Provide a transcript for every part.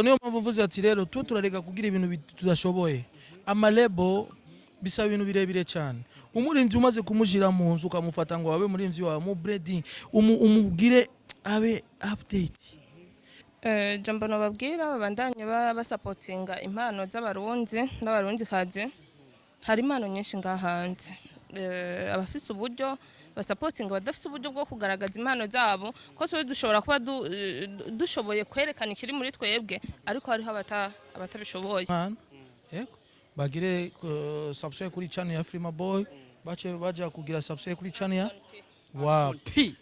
niyo mpamvu mvuze ati rero tu turareka kugira ibintu tudashoboye amalebo bisaba ibintu birebire cyane umurinzi umaze kumujira mu nzu ukamufata ngo wabe murinzi wawe mu breeding umubwire abe update jambo nababwira babandanye basupportinga impano z'abarundi n'abarundi kaje hari impano nyinshi ngahanze abafise uburyo basupportinga badafise uburyo bwo kugaragaza impano zabo ko twe dushobora kuba dushoboye kwerekana ikiri muri twebwe ariko hariho abatabishoboye yego bagire subscribe kuri channel ya Freema Boy baje kugira subscribe kuri channel ya Alson P.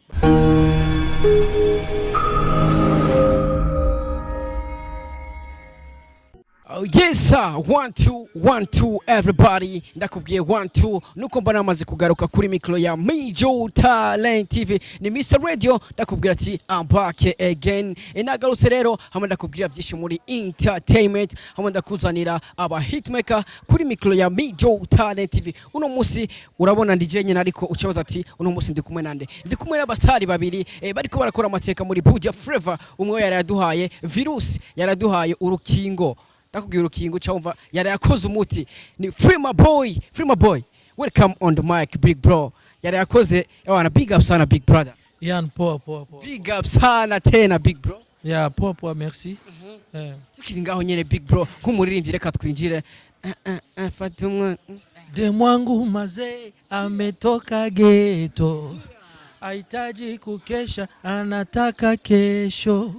Oh yes sir, 1 2 1 2 everybody ndakubwiye 1 2 nuko mbona amaze kugaruka kuri mikro ya Nivyo Talent TV ni Mr Radio ndakubwira ati I'm back again inagarutse rero hamwe ndakubwira byinshi muri entertainment hamwe ndakuzanira aba hitmaker kuri mikro ya Nivyo Talent TV uno musi urabona ndije nyene ariko ucabaza ati uno musi ndi kumwe nande ndi kumwe n'abastari babiri bariko barakora amateka muri Buja Flavor umwe yari yaduhaye virus yaraduhaye urukingo ndakubwira urukingo cyumva yari yakoze umuti ni Freema Boy welcome on the mic big bro yari yakoze wana big up sana big brother poa big up sana tena big bro poa merci tukiri ngaho nyene big bro nk'umuririmbyi reka twinjire fatumwana de mwangu mazee ametoka ghetto ahitaji kukesha anataka kesho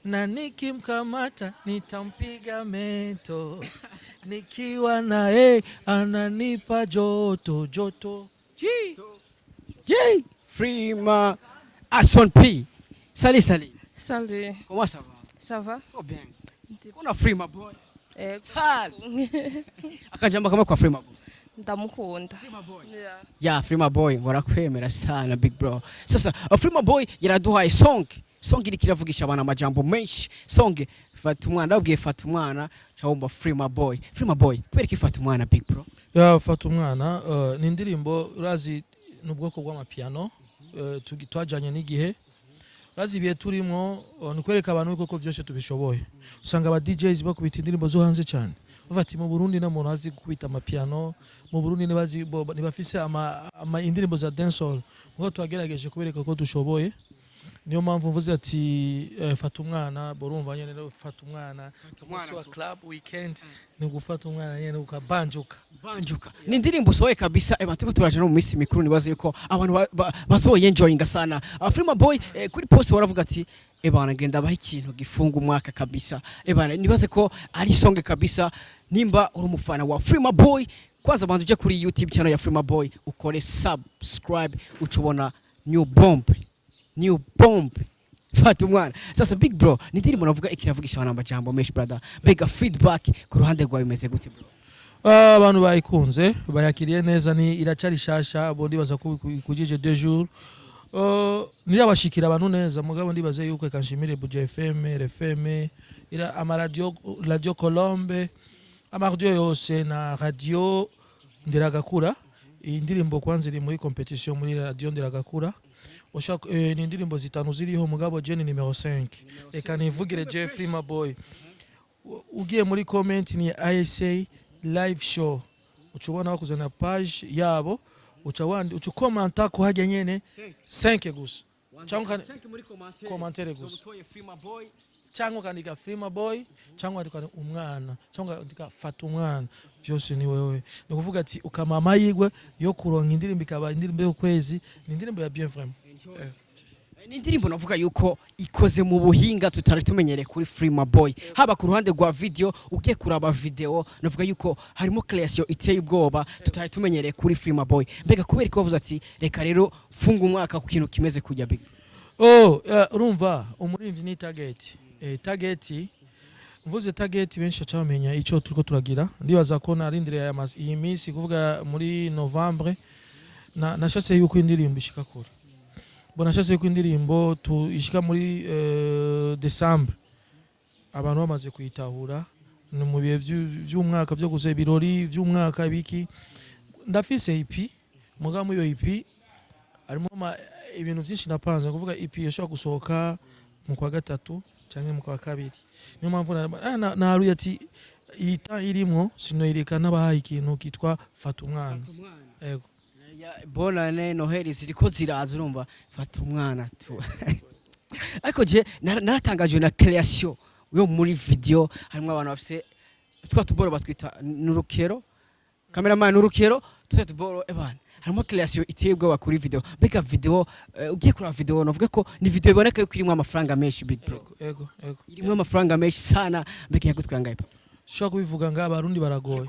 na nikimkamata nitampiga meto nikiwa na ananipa joto Freema Alson P. Salut comment ça va oh bien kuna Freema Boy akajamba kama kwa Freema Boy ndamukunda Freema Boy warakwemera sana big bro sasa Freema Boy yaraduhaye song iri kiravugisha abana amajambo menshi song fatumwana ndabwiye fatumwana cyangwa Freema Boy kwereka fatumwana big bro fatumwana ni indirimbo urazi n'ubwoko bw'amapiano twajanye n'igihe urazi biye turimo nikwereka abantu uko vyose tubishoboye usanga aba DJs bakubita indirimbo zo hanze cyane bafati mu Burundi na muntu azi gukubita amapiano mu Burundi nibafise ama indirimbo za dancehall ngo twagerageje kubereka ko dushoboye niyo mpamvu mvuze ati fatumwana borumva nyene rero fatumwana wa club weekend ni gufata umwana nyene ukabanjuka ni indirimbo soye kabisa tuko turaje no mu minsi mikuru nibaze yuko abantu bazoye enjoyinga sana Freema Boy kuri post waravuga ati ngenda baha ikintu gifunga umwaka kabisa nibaze ko ari song kabisa nimba uri umufana wa Freema Boy kwanza bantu uje kuri YouTube channel ya Freema Boy ukore subscribe ucubona new bomb fatumwana sasa big bro ndirimbo navuga ikiravugisha abana amajambo menshi brother bega feedback ku ruhande rwawe imeze gute bro abantu bayikunze bayakiriye neza ni iracari nshasha bo ndibaza kujije 2 jours nirabashikira abantu neza mugabo ndibaze yuko kanshimire Buja FM RFM ira ama radio Colombe ama radio yose na radio ndiragakura indirimbo kwanza iri muri competition muri radio ndiragakura ni indirimbo zitanu ziriho mugabo Jenny numero 5 eka nivugire je Freema Boy ugiye muri comment ni ISA live show ucubona bakuzana page yabo uckomenta ko hajya nyene 5 gusa cyangwa 5 muri commentaire gusa cyangwa kandika Freema Boy cyangwa andika umwana cyangwa andika fatumwana vyose ni wewe ni kuvuga ati ukamama yigwe yo kuronka indirimbo ikaba indirimbo yo kwezi ni indirimbo ya bien vraiment ni indirimbo navuga yuko ikoze mu buhinga tutari tumenyereye kuri Freema Boy haba ku ruhande rwa video ugiye kuraba video navuga yuko harimo creation iteye ubwoba tutari tumenyereye kuri Freema Boy mbega kubera ko bavuze ati reka rero funga umwaka ku kintu kimeze kujya big urumva umuririmbyi ni target mvuze target benshi cyamenya ico turiko turagira ndibaza ko narindire iyi minsi kuvuga muri Novembre nashase yuko indirimbo ishika kure nashase yuko indirimbo ishika muri December abantu bamaze kuyitahura ni mu bihe by'umwaka byo guze birori by'umwaka biki ndafise EP mugamo iyo EP arimo ibintu byinshi napanze kuvuga EP yashaka gusohoka mu kwa gatatu canke mu kwa kabiri niyo mpamvu naruye ati ita irimwo sinoyireka n'abahaye ikintu kitwa fatumwana yego bonane noheli ziriko ziraza urumva fatumwana tu ariko je naratangajwe na creation yo muri video harimo abantu bafise twa tuboro batwita nurukero cameraman nurukero twa tuboro ebana harimo creation itebwe bakuri video bega video ugiye kuri video novuga ko ni video iboneka yuko irimo amafaranga menshi big bro yego irimo amafaranga menshi sana bega yagutwangaye papa shaka kubivuga nga abarundi baragoye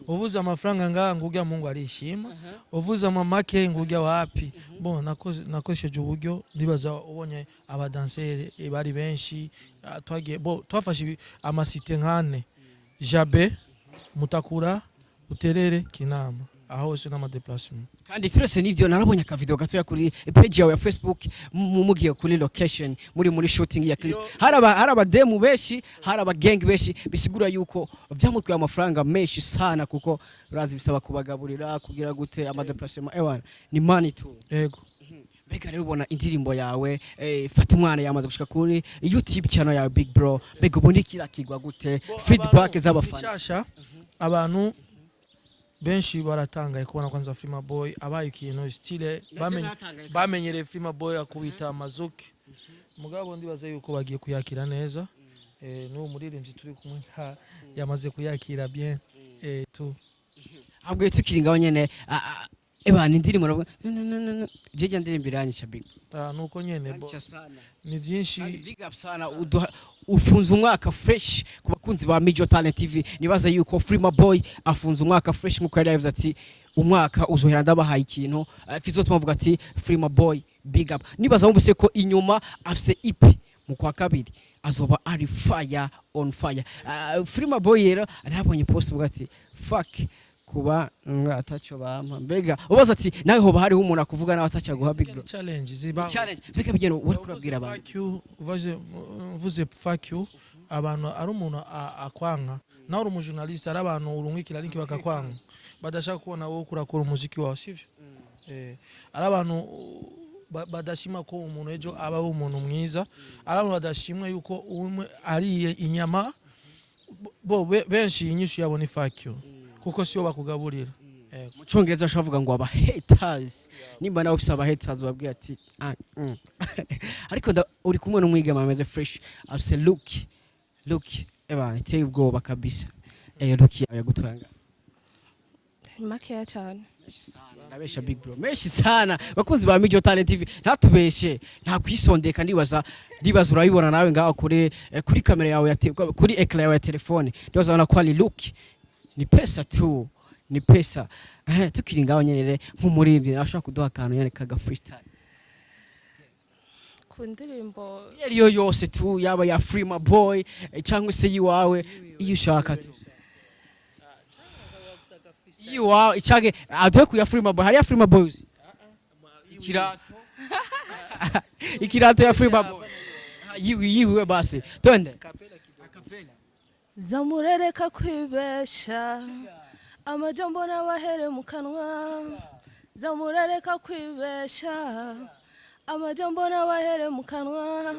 uvuze amafaranga nga ngurya Mungu arishima uvuze amamake ngurya wapi bon nakosheje uburyo ndibaza ubonye abadansere bari benshi twagiye twafashe amasite nkane Jabe Mutakura Uterere Kinama aho hose n'ama déplacement kandi turese nivyo narabonye aka video gatoya kuri page yawe ya Facebook mugiye kuri location muri shooting ya clip haraba demo beshi haraba gang beshi bisigura yuko vyamukwiye amafaranga menshi sana kuko urazi bisaba kubagaburira kugira gute ama déplacement ewana ni money too yego bega rero ubona indirimbo yawe fatumwana yamaze gushika kuri YouTube channel yawe big bro bega ubundi kirakigwa gute feedback z'abafana nshasha abantu benshi baratangaye kubona kwanza Freema boy abaye ikintu style bamenyere Freema boy akubita amazuki mugabo ndibaza yuko bagiye kuyakira neza n'uwo muririmbyi turi kumwe yamaze kuyakira bien tu ahubwo tukiringaho nyene ebana indirimbo no jeje ndirimbiranye chabig nuko nyene ni byinshi big up sana ufunze umwaka fresh ku bakunzi ba Major Talent TV nibaza yuko Freema boy afunze umwaka fresh nkuko yari yavuze ati umwaka uzohera ndabahaye ikintu kizotuma avuga ati Freema boy big up nibaza wumvise ko inyuma afise EP mu kwa kabiri azoba ari fire on fire Freema boy rero arabonye post avuga ati fuck kuba atacho bampa mbega ubaza ati nawe hoba hari umuntu akuvuga nawe atacha guha big bro challenge ziba challenge mbega bigeno wari kurabwira abantu fuck you uvuze fuck you abantu ari umuntu akwanga nawe uri umujournalist ari abantu urungikira link bakakwanga badashaka kubona wowe kurakora umuziki wawe sivyo ari abantu badashima ko umuntu ejo aba ari umuntu mwiza ari abantu badashimwe yuko umwe ariye inyama benshi inyishu yabo ni fuck you kuko siyo bakugaburira mu cyongereza shavuga ngo aba haters nimba nawe ufise aba haters babwiye ati ariko uri kumwe n'umwigema ameze fresh afise look eba iteye ubwoba kabisa look yagutwanga makeya cyane nabesha big bro meshi sana bakunzi ba Major Talent TV ntatubeshe nta kwisondeka ndibaza urabibona nawe ngaho kuri kamera yawe kuri ecran yawe ya telefone ndibaza ubona ko ari look ni pesa tu ni pesa tukiringaho nyene nk'umuririmbyi nashaka kuduha akantu nyene kaga freestyle ku ndirimbo yariyo yose tu yaba ya Freema boy cyangwa se yiwawe iyo ushaka tu yiwawe icage aduhe ku ya Freema boy hari ya Freema boy ikirato ya Freema boy yiwe basi twende zamurereka kwibesha amajambo n'abahere mu kanwa zamurereka kwibesha amajambo n'abahere mu kanwa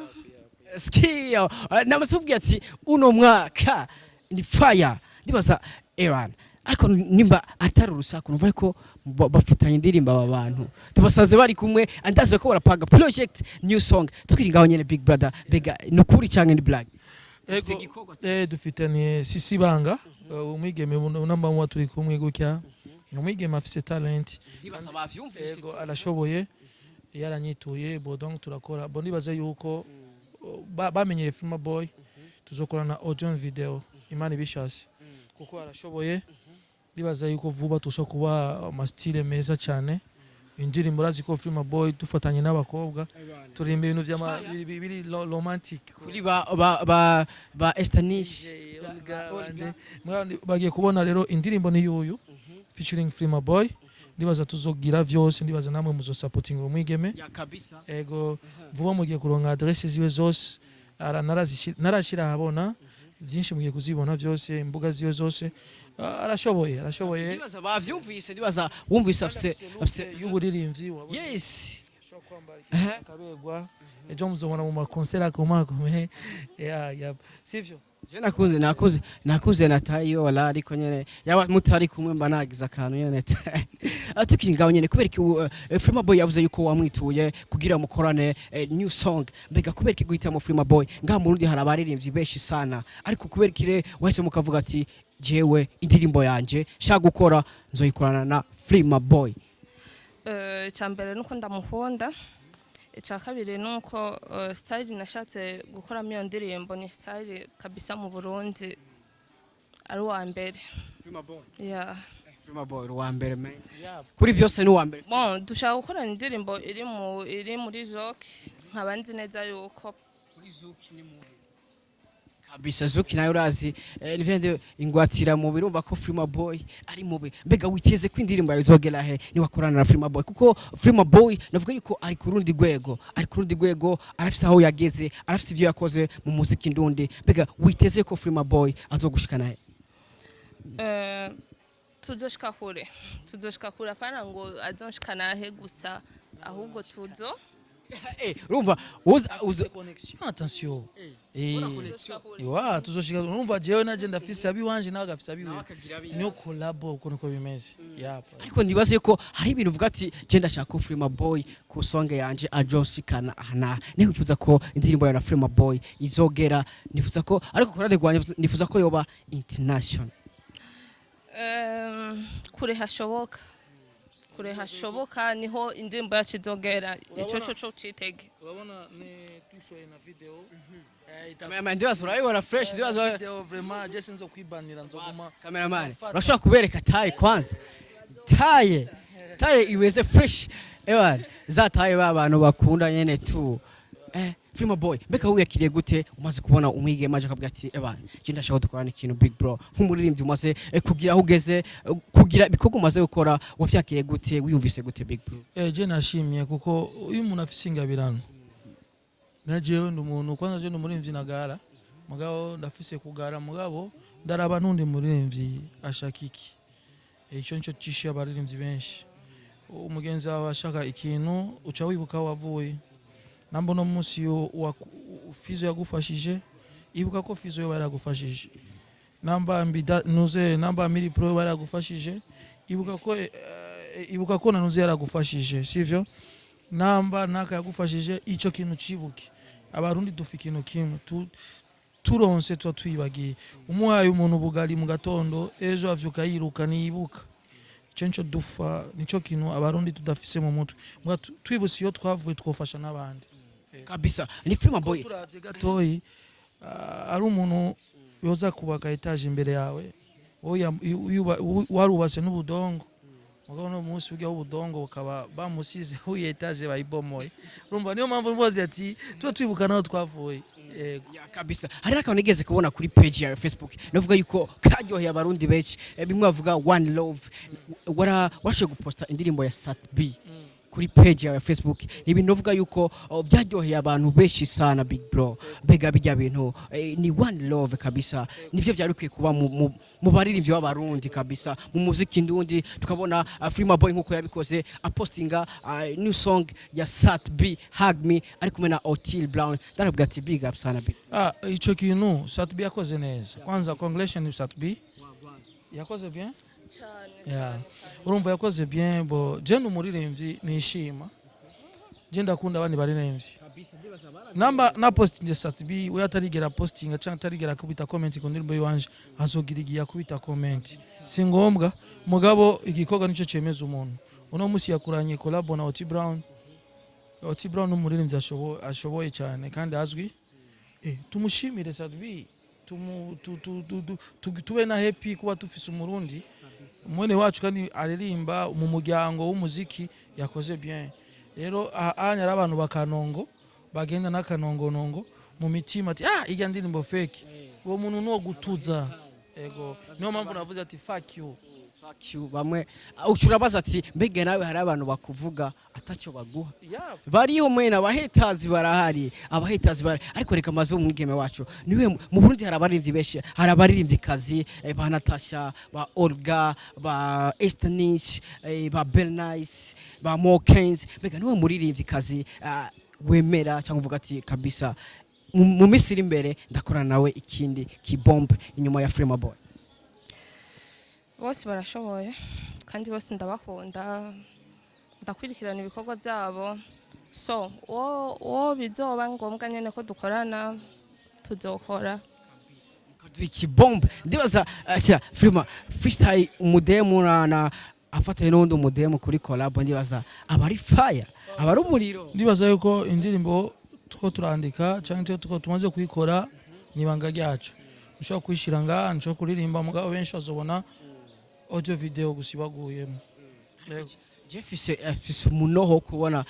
skiyo namasubwiye ati uno mwaka ni fire ndibaza ebana ariko nimba atari urusaku numva ko bafitanye indirimbo aba bantu tubasaze bari kumwe andaze ko barapanga project new song tukiringaho nyene big brother bega nukuri cyangwa ni black dufitanye sisi banga umwigeme namba mu turi kumwe gutya umwigeme afise talent ndibaza bavyumvise arashoboye yaranyituye donc turakora ndibaza yuko bamenyere Freema boy tuzokorana audio video imana ibishase kuko arashoboye ndibaza yuko vuba tusha kuba ama style meza cyane indirimbo razi ko Freema boy dufatanye n'abakobwa turimba ibintu biri romantic kuri ba Estanish bagiye kubona rero indirimbo ni yuyu featuring Freema boy ndibaza tuzogira vyose ndibaza namwe muzo supporting umwigeme ya kabisa ego vuba mugiye kuronka adresse ziwe zose narashira habona byinshi mugiye kuzibona vyose imbuga ziwe zose arashoboye ndibaza bavyumvise ndibaza wumvise afise y'uburirimvyi yes ashobora kwambara ikintu akabegwa ejo muzobona mu makonsera akomakomeye sivyo Je nakuze natayo wala ariko nyene yaba mutari kumwe mba nagize akantu nyene tukiri ngaho nyene kubera ko Freema Boy yavuze yuko wamwituye kugira mukorane new song mbega kubera ko guhitamo Freema Boy ngaho mu Burundi hari abaririmbyi benshi sana ariko kubera kire wese mukavuga ati jewe indirimbo yanje shaka gukora nzoyikorana na Freema Boy. Cyambere nuko ndamukunda, icya kabiri nuko style nashatse gukora iyo ndirimbo ni style kabisa mu Burundi ari wa mbere. Freema Boy. Yeah. Freema Boy wa mbere man. Kuri vyose ni wa mbere. Bon, dushaka gukora indirimbo iri muri Zouk, nkabanzi neza yuko kuri Zouk ni mu kabisa Zouk nayo urazi nivyo ingwatira mu birumva ko Freema Boy ari mubi mbega witeze ko indirimbo yawe izogera he ni wakorana na Freema Boy kuko Freema Boy navuga yuko ari ku rundi rwego arafise aho yageze arafise ivyo yakoze mu muziki ndundi mbega witeze ko Freema Boy azogushikana he tuzoshika kure apana ngo azonshikana he gusa ahubwo urumva uza connexion attention tuzoshika urumva jewe naje ndafise abiwanje nawe gafise abiwe niyo collabo uko niko bimeze ariko ndibaze ko hari ibintu uvuga ati je ndashaka ko Freema Boy ku songe yanje ajoshikana hana nifuza ko indirimbo ya Freema Boy izogera nifuza ko ariko korade gwanje nifuza ko yoba international kure hashoboka niho indirimbo yacu izogera ico cyo citege urabona ni tushoye na video ndibazo urayibona fresh ndibazo video vraiment je sinzo kwibanira nzoguma cameraman urashobora kubereka taye kwanza taye imeze fresh za taye abantu bakunda nyene tu Freema Boy mbega wiyakiriye gute umaze kubona umwigeme aje akabwira ati je ndashaka dukorana ikintu big bro nk'umuririmbyi umaze kugira ugeze kugira bikoko umaze gukora wavyakiriye gute wiyumvise gute big bro je nashimye kuko uyu umuntu afise ingabirano najewe ndumuntu kwanza je ndumuririmbyi nagara mugabo ndafise kugara mugabo ndaraba nundi muririmbyi ashakiki ico nico cishe abaririmbyi benshi umugenzi wawe ashaka ikintu uca wibuka wavuye nambo no musi wa fizo yagufashije ibuka ko fizo yo baragufashije namba mbida nuze namba miri pro baragufashije ibuka ko nanuze yaragufashije sivyo namba naka yagufashije ico kintu cibuke abarundi dufika ikintu kimwe turonse twibagiye umuhaye umuntu bugari mu gatondo ejo avyuka yiruka nibuka ico dufa nico kintu abarundi tudafise mu mutwe twibuse iyo twavuye twofasha nabandi kabisa ni Freema Boy turavye gatoyi ari umuntu yoza kubaka etage imbere yawe warubase n'ubudongo mugabo no munsi ujya ubudongo ukaba bamusize uye etage bayibomoye urumva niyo mpamvu mboze ati twibuka naho twavuye kabisa hari nakantu nigeze kubona kuri page ya Facebook navuga yuko karyoheye abarundi benshi bimwe bavuga one love warashe guposta indirimbo ya Sat B kuri page ya Facebook ibintu uvuga yuko byaryoheye abantu benshi sana big bro bega bijya bintu ni one love kabisa nivyo byari kwiye kuba mu baririmbyi b'abarundi kabisa mu muziki ndundi tukabona Freema Boy nkuko yabikoze apostinga new song ya Sat B Hug Me ari kumwe na Otile Brown ndaravuga ati big up sana big ico kintu Sat B yakoze neza kwanza congratulations Sat B yakoze bien urumva yakoze bien bo je n'umuririmbyi nishima je ndakunda abandi baririmbyi namba na posting Sat B we atarigera posting cyangwa atarigera kubita comment ku ndirimbo yanje azogirigiya kubita comment singombwa mugabo igikoga nico cemeza umuntu uno musi yakuranye collabo na Otile Brown n'umuririmbyi ashoboye cyane kandi azwi tumushimire Sat B tube na happy kuba tufise umurundi mwene wacu kandi aririmba mu muryango w'umuziki yakoze bien rero ahanya abantu bakanongo bagenda nakanongonongo mu mitima ati ijya ndirimbo fake uwo muntu no gutuza ego niyo mpamvu navuze ati fuck you Fuck you, bamwe ucurabaza ati mbega nawe hari abantu bakuvuga atacyo baguha bariyo mwena abahetazi barahari ariko reka maze umwigeme wacu niwe mu Burundi hari abaririmbyi benshi hari abaririmbyi kazi ba Natasha ba Olga ba Estanish ba Bernice ba Mokens mbega niwe muririmbyi kazi wemera cyangwa uvuga ati kabisa mu Misiri imbere ndakorana nawe ikindi kibombe inyuma ya Freema boy? Bose barashoboye kandi bose ndabakunda ndakwirikirana ibikorwa byabo, so wo bizoba ngombwa nyene ko dukorana tuzokora ikibombe. Ndibaza Freema freestyle umudemu na afata n'undi umudemu kuri collab, ndibaza abari fire abari umuriro. Ndibaza yuko indirimbo tuko turandika cyangwa tuko tumaze kuyikora nibanga ryacu, nshobora kwishira nga nshobora kuririmba mugabo benshi bazobona audio video gusibaguyemo. Jeffise umunoho kubona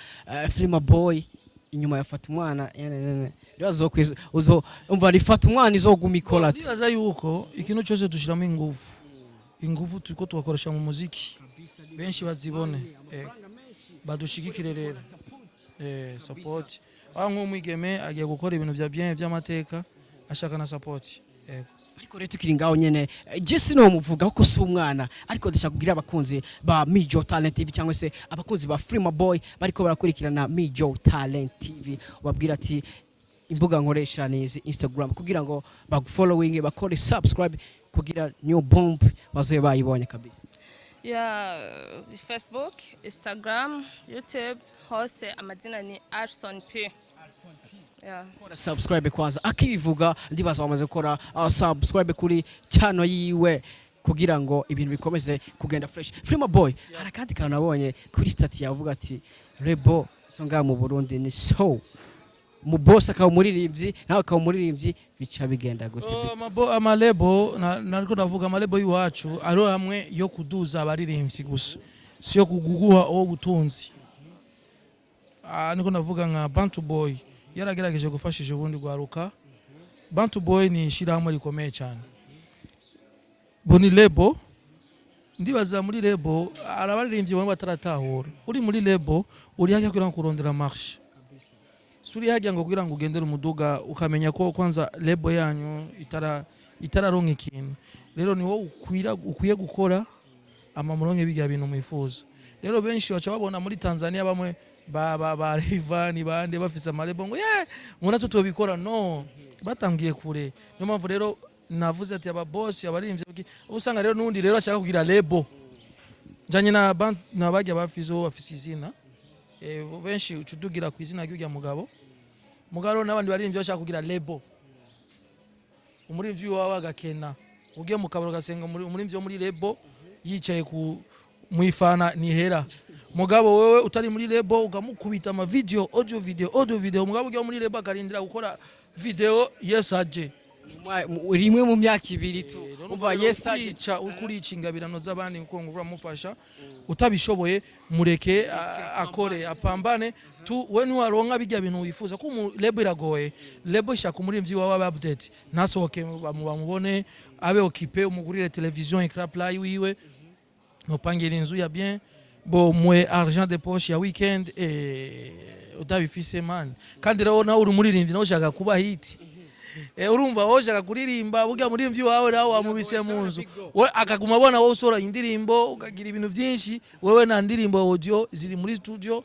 Freema boy inyuma ya fatumwana rero uzo umva ari fatumwana izoguma ikora ati. Ndibaza yuko ikintu cyose dushiramo ingufu tuko tugakoresha mu muziki benshi bazibone badushigikire rero support nk'umwigeme agiye gukora ibintu bya bien by'amateka ashaka na support. Ariko rero tukiri ngaho nyene Jesse no muvuga ko si umwana, ariko ndashaka kugira abakunzi ba Nivyo Talent TV cyangwa se abakunzi ba Freema boy bariko barakurikirana Nivyo Talent TV ubabwira ati imbuga nkoresha n'izi Instagram kugira ngo bagufollowing bakore subscribe kugira new bomb bazoye bayibonye kabisa. Facebook, Instagram, YouTube, hose amazina ni Alson P. Kora subscribe kwanza akibivuga ndibaza bamaze gukora subscribe kuri channel yiwe kugira ngo ibintu bikomeze kugenda fresh. Freema boy harakandi kantu nabonye kuri stat yavuga ati Rebo songa mu Burundi ni so mu boss akaba umuririmbyi nawe akaba umuririmbyi bica bigenda gute? Amalebo nariko ndavuga amalebo yiwacu ari hamwe yo kuduza abaririmbyi gusa, si yo kuguguha o butunzi. Niko ndavuga nka Bantu Boy yaragerageje gufashije ubundi gwaruka. Bantu Boy ni shirahamwe rikomeye cyane. Boni lebo ndibaza muri lebo arabaririmbyi bamwe bataratahura. Uri muri lebo uri hajya kugira ngo kurondera marche. Suri hajya ngo kugira ngo ugendere umuduga ukamenya ko kwanza lebo yanyu itararonka ikintu. Rero ni wo ukwiye gukora amamuronke bijya bintu mwifuza. Rero benshi baca babona muri Tanzania bamwe ba Rivani bande bafise amalebo ngo muna tutobikora no batangiye kure. Niyo mpamvu rero navuze ati aba boss abaririmbyi usanga rero nundi rero ashaka kugira lebo njanye na bajya bafizo bafise izina benshi ucudugira ku izina ry'ujya mugabo n'abandi baririmbyi bashaka kugira lebo. Umuririmbyi wawe agakena ugiye mu kabaro gasenga umuririmbyi wo muri lebo yicaye ku mwifana nihera mugabo wewe utari muri lebo ugamukubita ama audio video mugabo ugiye muri lebo akarindira gukora video yesaje rimwe mu myaka ibiri tu umva yesaje ukurica ingabirano z'abandi uko ngura mufasha utabishoboye mureke akore apambane tu we ntiwaronka bijya bintu wifuza ko lebo iragoye. Lebo ishaka umuririmbyi wawe update nasohoke bamubone abe occupé umugurire television écran plat yiwe mupangira inzu ya bien mwe argent de poche ya weekend utabifise man kandi rero nawe uri umuririmbyi nawe ushaka kuba hit urumva wowe ushaka kuririmba burya muririmbyi wawe nawe wamubise mu nzu we akaguma abona wowe usora indirimbo ukagira ibintu byinshi wewe na ndirimbo audio ziri muri studio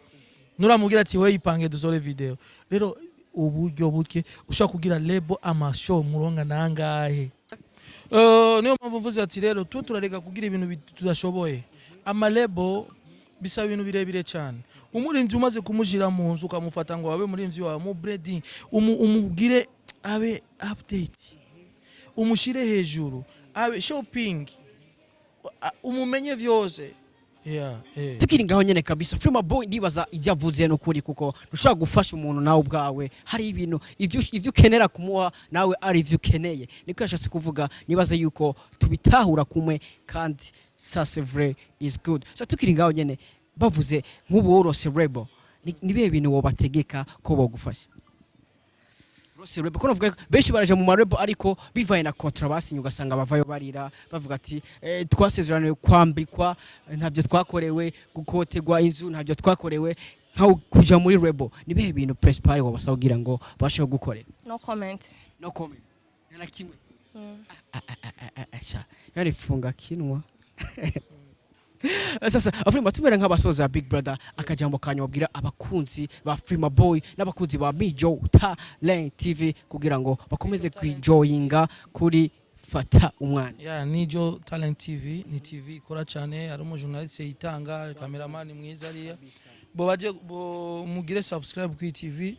nuramubwira ati we ipange dusore video. Rero uburyo buke ushaka kugira lebo amashow muronga nangahe. Niyo mpamvu mvuze ati rero turareka kugira ibintu tudashoboye. Amalebo bisaba ibintu birebire cyane. Umuririmbyi umaze kumujira mu nzu ukamufata ngo wabe muririmbyi wawe mu breeding umubwire abe update umushire hejuru abe shopping umumenye vyose. Tukiri ngaho nyene kabisa Freema boy ndibaza ijyavuze no kuri kuko ushaka gufasha umuntu nawe ubwawe hari ibintu ivyo ukenera kumuha nawe ari ivyo ukeneye. Niko yashatse kuvuga nibaza yuko tubitahura kumwe kandi ça c'est vrai is good. So tukiri ngaho nyene bavuze nk'ubu worose Rebo nibihe bintu wo bategeka ko bogufasha? Rose rebo kono vuga benshi baraje mu marebo ariko bivaye na contrat basinye ugasanga bavayo barira bavuga ati twasezeraniye kwambikwa ntabyo twakorewe gukotegwa inzu ntabyo twakorewe nkaho kuja muri rebo nibihe bintu principal wabasaba kugira ngo bashe gukorera no comment na kimwe yani funga kinwa sasa Freema tumera nk'abasoza Big Brother akajambo kanyu babwira abakunzi ba Freema Boy n'abakunzi ba Mijo Talent TV kugira ngo bakomeze kwijoyinga kuri fatumwana. Nivyo Talent TV ni TV ikora cyane ari umujournaliste yitanga cameraman mwiza ariya bo baje mugire subscribe ku TV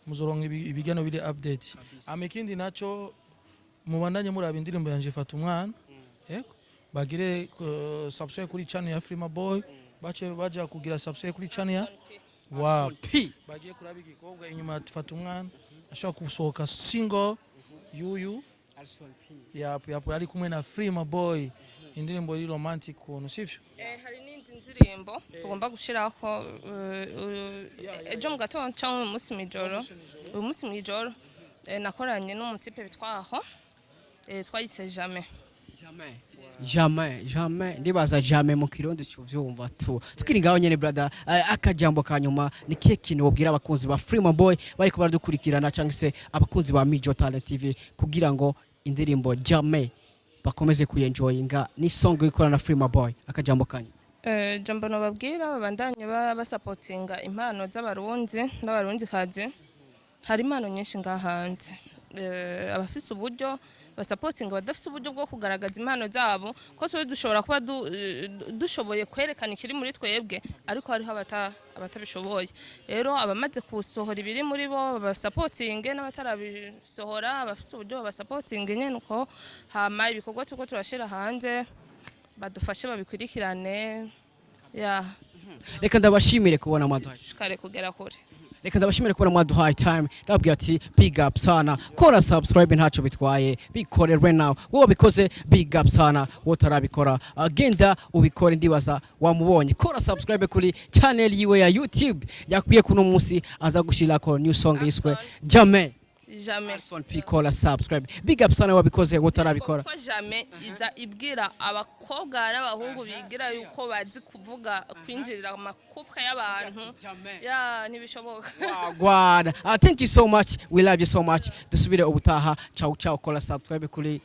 muzoronka ibigano biri update amekindi naco mubandanye muraba indirimbo yanje fatumwana yego bagire subscribe kuri channel ya Freema Boy baje kugira subscribe kuri channel ya Alson P bagiye kuraba igikobwa inyuma fatumwana ashaka kusohoka single yiwe Alson P yapo ari kumwe na Freema Boy indirimbo iri romantic kuno sivyo hari n'indi ndirimbo tugomba gushirako ejo mu gatondo cyangwa uyu munsi mwijoro nakoranye n'umutipe bitwaho twayise jamais ndibaza jamais mu kirundi cyuvyumva tukiri ngaho nyene brother akajambo kanyuma ni kiye kintu wobwira abakunzi ba Freema Boy bariko baradukurikirana cyangwa se abakunzi ba Mijo Talent TV kugira ngo indirimbo jamais bakomeze kuyenjoyinga ni song ikora na Freema Boy akajambo kanyu jambo no babwira babandanye basupportinga impano z'abarundi n'abarundi kaje hari impano nyinshi ngahanze abafise uburyo basupportinga badafise uburyo bwo kugaragaza impano zabo ko twe dushobora kuba dushoboye kwerekana ikiri muri twebwe ariko hariho abatabishoboye rero abamaze kusohora ibiri muri bo basupportinge n'abatarabisohora abafise uburyo basupportinge nyene uko hama ibikorwa tuko turashira hanze badufashe babikurikirane reka ndabashimire kubona mwaduhaye kare kugera kure reka ndabashimire kubona mwaduhaye time ndababwira ati big up sana kora subscribe ntaco bitwaye bikore right now wowe bikoze big up sana wotarabikora agenda ubikore ndibaza wamubonye kora subscribe kuri channel yiwe ya YouTube yakwiye kuno munsi aza gushirako new song yiswe jamais Alson P kora subscribe big up sana wabikoze wotarabikora kwa jamais iza ibwira abakobwa n'abahungu bigira yuko bazi kuvuga kwinjirira amakupwa y'abantu nibishoboka God thank you so much we love you so much dusubire ubutaha ciao kora subscribe kuri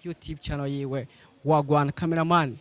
YouTube channel yiwe wagwana cameraman